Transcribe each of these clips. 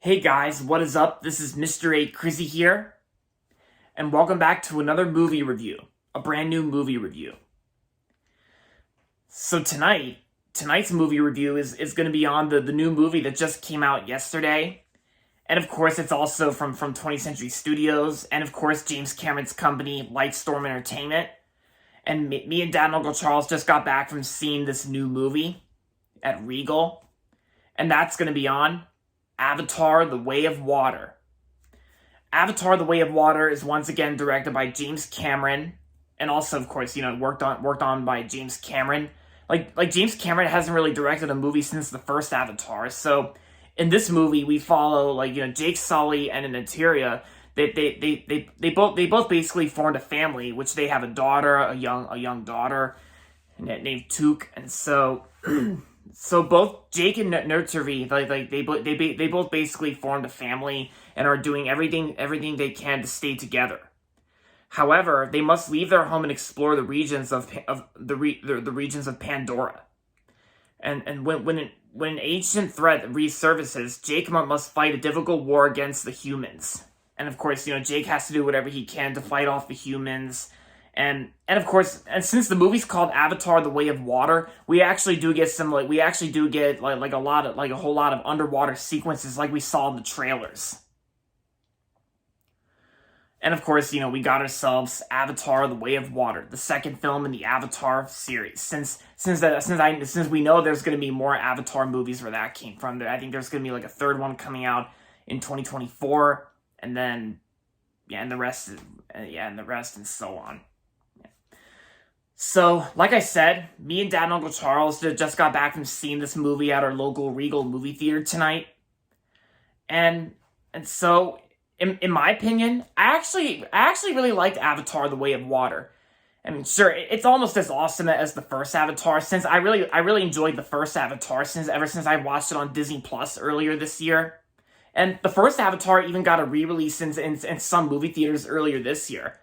Hey guys, what is up? This is Mr. A. Crizzy here, and welcome back to another movie review, a brand new movie review. So tonight's movie review is going to be on the new movie that just came out yesterday, and of course it's also from 20th Century Studios, and of course James Cameron's company, Lightstorm Entertainment, and me and Dad and Uncle Charles just got back from seeing this new movie at Regal, and that's going to be on Avatar: The Way of Water. Avatar: The Way of Water is once again directed by James Cameron, and also, of course, worked on by James Cameron. Like James Cameron hasn't really directed a movie since the first Avatar. So in this movie, we follow Jake Sully and Anateria. They both basically formed a family, which they have a daughter, a young daughter, named Took, and so. So both Jake and Nurturi, they both basically formed a family and are doing everything they can to stay together. However, they must leave their home and explore the regions of Pandora. And when an ancient threat resurfaces, Jake must fight a difficult war against the humans. And of course, Jake has to do whatever he can to fight off the humans. And of course, and since the movie's called Avatar: The Way of Water, we actually do get a whole lot of underwater sequences like we saw in the trailers. And of course, we got ourselves Avatar: The Way of Water, the second film in the Avatar series. Since we know there's going to be more Avatar movies where that came from, I think there's going to be a third one coming out in 2024, and then and the rest and so on. So, like I said, me and Dad and Uncle Charles just got back from seeing this movie at our local Regal movie theater tonight. And so, in my opinion, I actually really liked Avatar: The Way of Water. I mean, sure, it's almost as awesome as the first Avatar, since I really enjoyed the first Avatar ever since I watched it on Disney Plus earlier this year. And the first Avatar even got a re-release in some movie theaters earlier this year.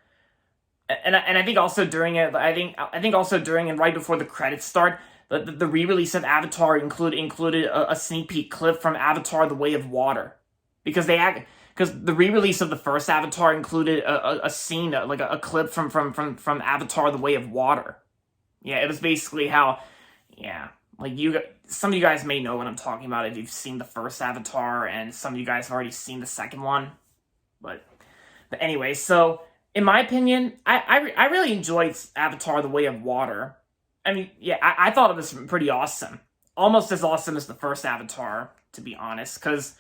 And I think also during it, I think also during and right before the credits start, the re-release of Avatar included a sneak peek clip from Avatar: The Way of Water, because the re-release of the first Avatar included a scene, a clip from Avatar: The Way of Water. Yeah, it was basically how, some of you guys may know what I'm talking about if you've seen the first Avatar, and some of you guys have already seen the second one. But anyway, so. In my opinion, I really enjoyed Avatar: The Way of Water. I mean, yeah, I thought it was pretty awesome. Almost as awesome as the first Avatar, to be honest, because,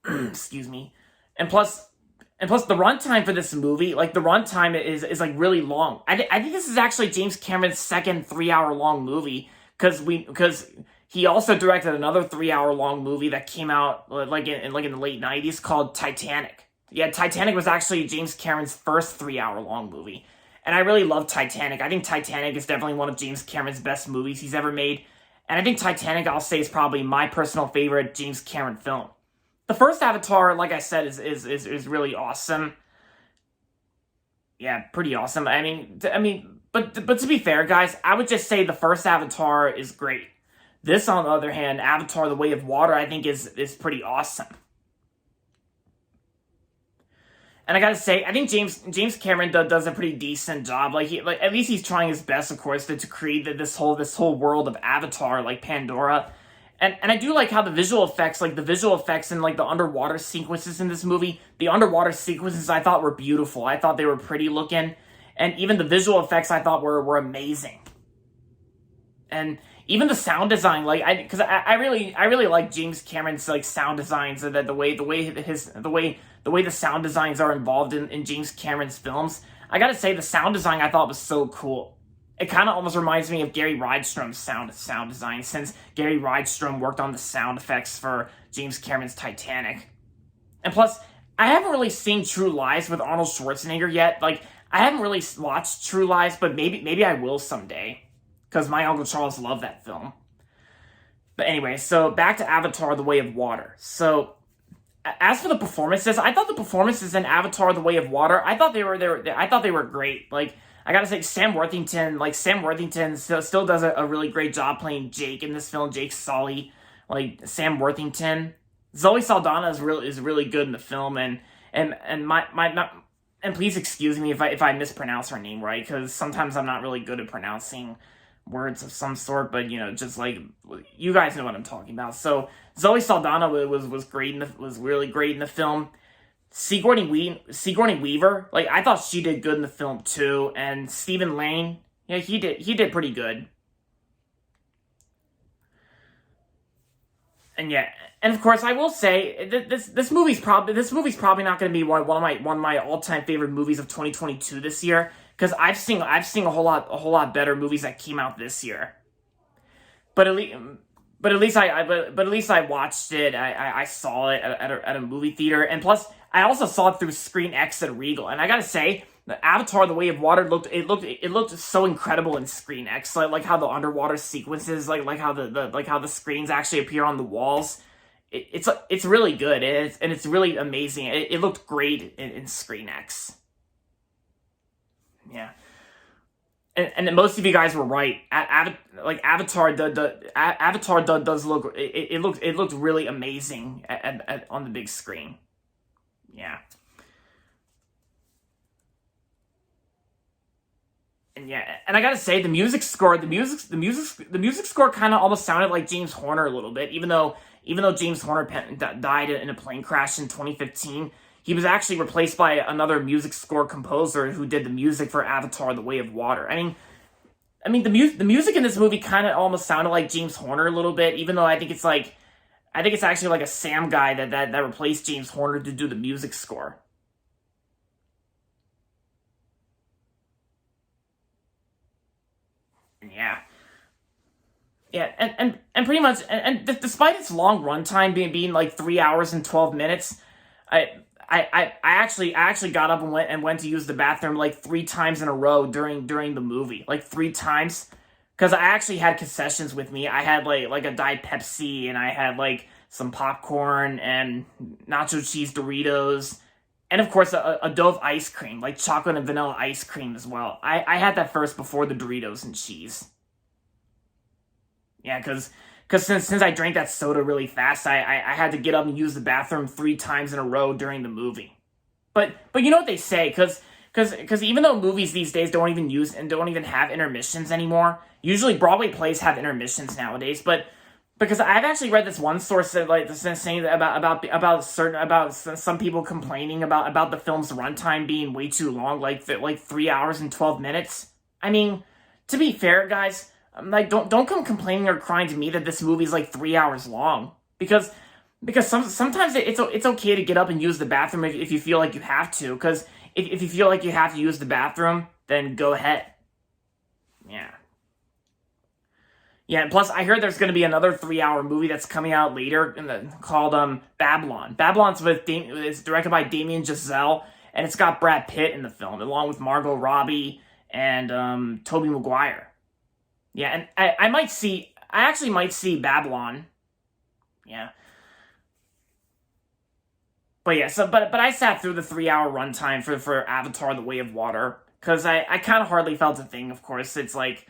excuse me. And plus the runtime for this movie, the runtime is really long. I think this is actually James Cameron's second 3-hour long movie, because he also directed another 3-hour long movie that came out in the late 90s called Titanic. Yeah, Titanic was actually James Cameron's first 3-hour long movie. And I really love Titanic. I think Titanic is definitely one of James Cameron's best movies he's ever made. And I think Titanic, I'll say, is probably my personal favorite James Cameron film. The first Avatar, like I said, is really awesome. Yeah, pretty awesome. But to be fair, guys, I would just say the first Avatar is great. This, on the other hand, Avatar: The Way of Water, I think is pretty awesome. And I gotta say, I think James Cameron does a pretty decent job. At least he's trying his best, of course, to create this whole world of Avatar, like Pandora. And I do like how the visual effects and the underwater sequences in this movie, the underwater sequences I thought were beautiful. I thought they were pretty looking, and even the visual effects I thought were amazing. And even the sound design, because I really like James Cameron's sound designs, and that the way the sound designs are involved in James Cameron's films. I gotta say, the sound design I thought was so cool. It kind of almost reminds me of Gary Rydstrom's sound design, since Gary Rydstrom worked on the sound effects for James Cameron's Titanic. And plus, I haven't really seen True Lies with Arnold Schwarzenegger yet. I haven't really watched True Lies, but maybe I will someday, because my Uncle Charles loved that film. But anyway, so back to Avatar: The Way of Water. So, as for the performances, I thought the performances in Avatar: The Way of Water, I thought they were great. I gotta say, Sam Worthington still does a really great job playing Jake in this film, Jake Sully. Sam Worthington, Zoe Saldana is really good in the film, and my not, and please excuse me if I mispronounce her name, right, because sometimes I'm not really good at pronouncing words of some sort, but just like, you guys know what I'm talking about. So Zoe Saldana was great was really great in the film. Sigourney Weaver, like, I thought she did good in the film too, and Stephen Lane, yeah, he did pretty good. And yeah, and of course I will say this movie's probably not going to be one of my all time favorite movies of 2022 this year, because I've seen a whole lot better movies that came out this year. But at least but at least I watched it. I saw it at a movie theater, and plus I also saw it through Screen X at Regal. And I gotta say, the Avatar: The Way of Water looked so incredible in Screen X. Like how the underwater sequences, like how the screens actually appear on the walls. It's really good, and it's really amazing. It looked great in Screen X. Yeah. And most of you guys were right. Avatar, Avatar does look. It looked really amazing on the big screen. Yeah. And yeah, and I gotta say, the music score kind of almost sounded like James Horner a little bit, even though James Horner died in a plane crash in 2015. He was actually replaced by another music score composer who did the music for Avatar: The Way of Water. The music in this movie kind of almost sounded like James Horner a little bit, even though I think it's actually like a Sam guy that replaced James Horner to do the music score. Yeah. Yeah, and pretty much, despite its long runtime being like 3 hours and 12 minutes, I I actually got up and went to use the bathroom like 3 times in a row during the movie, like 3 times, because I actually had concessions with me. I had like a Diet Pepsi, and I had like some popcorn and nacho cheese Doritos, and of course a Dove ice cream, like chocolate and vanilla ice cream as well. I had that first before the Doritos and cheese. Yeah, because since I drank that soda really fast, I had to get up and use the bathroom 3 times in a row during the movie. But you know what they say, because even though movies these days don't even use and don't even have intermissions anymore, usually Broadway plays have intermissions nowadays. But because I've actually read this one source that like saying that about some people complaining about the film's runtime being way too long, like 3 hours and 12 minutes. I mean, to be fair, guys, like don't come complaining or crying to me that this movie's like 3 hours long, because sometimes it's okay to get up and use the bathroom if you feel like you have to, because if you feel like you have to use the bathroom, then go ahead. Yeah. Yeah, and plus I heard there's going to be another 3 hour movie that's coming out later called Babylon. It's directed by Damien Chazelle, and it's got Brad Pitt in the film along with Margot Robbie and Tobey Maguire. Yeah, and I actually might see Babylon. Yeah. But yeah, but I sat through the 3 hour runtime for Avatar: The Way of Water, because I kind of hardly felt a thing. Of course, it's like,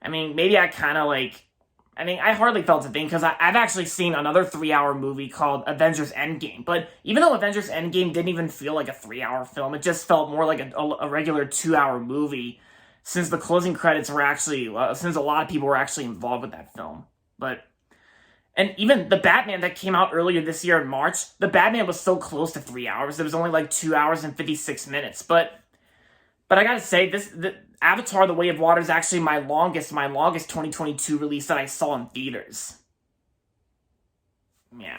I mean, maybe I hardly felt a thing, because I've actually seen another 3 hour movie called Avengers Endgame. But even though Avengers Endgame didn't even feel like a 3 hour film, it just felt more like a regular 2 hour movie, since the closing credits were actually, since a lot of people were actually involved with that film. And even the Batman that came out earlier this year in March, the Batman was so close to 3 hours. It was only like 2 hours and 56 minutes. But I gotta say, the Avatar: The Way of Water is actually my longest 2022 release that I saw in theaters. Yeah.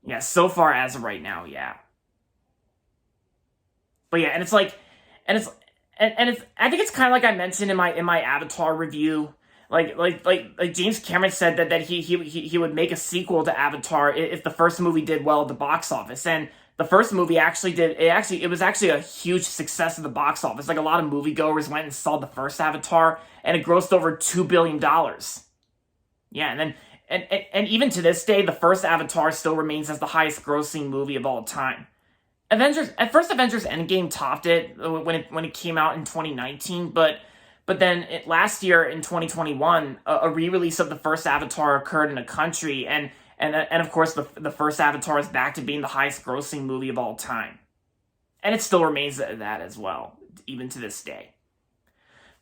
Yeah, so far as of right now, yeah. But yeah, and it's like, and it's I think it's kind of like I mentioned in my Avatar review. Like James Cameron said that he would make a sequel to Avatar if the first movie did well at the box office. And the first movie it was actually a huge success at the box office. Like, a lot of moviegoers went and saw the first Avatar, and it grossed over $2 billion. Yeah, and then and even to this day, the first Avatar still remains as the highest grossing movie of all time. Avengers Endgame topped it when it came out in 2019, but then last year in 2021, a re-release of the first Avatar occurred in a country, and And of course, the first Avatar is back to being the highest grossing movie of all time. And it still remains that as well, even to this day.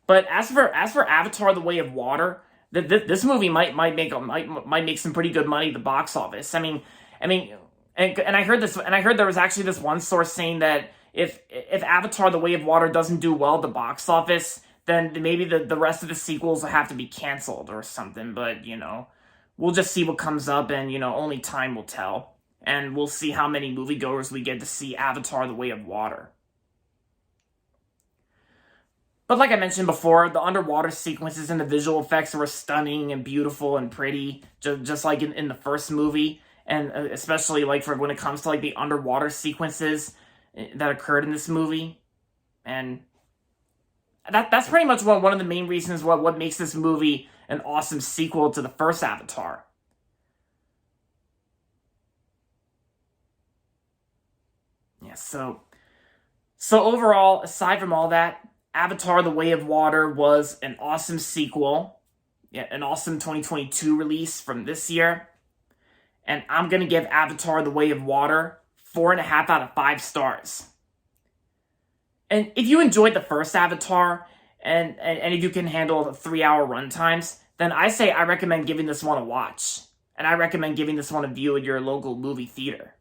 But as for Avatar: The Way of Water, this movie might make some pretty good money at the box office. I mean, and I heard this, and I heard there was actually this one source saying that if Avatar: The Way of Water doesn't do well at the box office, then maybe the rest of the sequels will have to be canceled or something. But we'll just see what comes up, and only time will tell. And we'll see how many moviegoers we get to see Avatar: The Way of Water. But like I mentioned before, the underwater sequences and the visual effects were stunning and beautiful and pretty, just like in the first movie. And especially like for when it comes to like the underwater sequences that occurred in this movie. And that's pretty much one of the main reasons what makes this movie an awesome sequel to the first Avatar. Yeah, so overall, aside from all that, Avatar: The Way of Water was an awesome sequel. Yeah, an awesome 2022 release from this year. And I'm going to give Avatar: The Way of Water 4.5 out of 5 stars. And if you enjoyed the first Avatar, and if you can handle the 3-hour runtimes, then I recommend giving this one a watch. And I recommend giving this one a view at your local movie theater.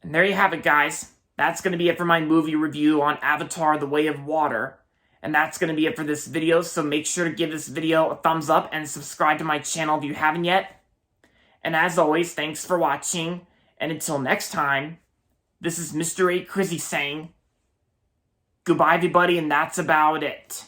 And there you have it, guys. That's going to be it for my movie review on Avatar: The Way of Water. And that's going to be it for this video, so make sure to give this video a thumbs up and subscribe to my channel if you haven't yet. And as always, thanks for watching, and until next time, this is Mr. A. Crizzy saying, goodbye everybody, and that's about it.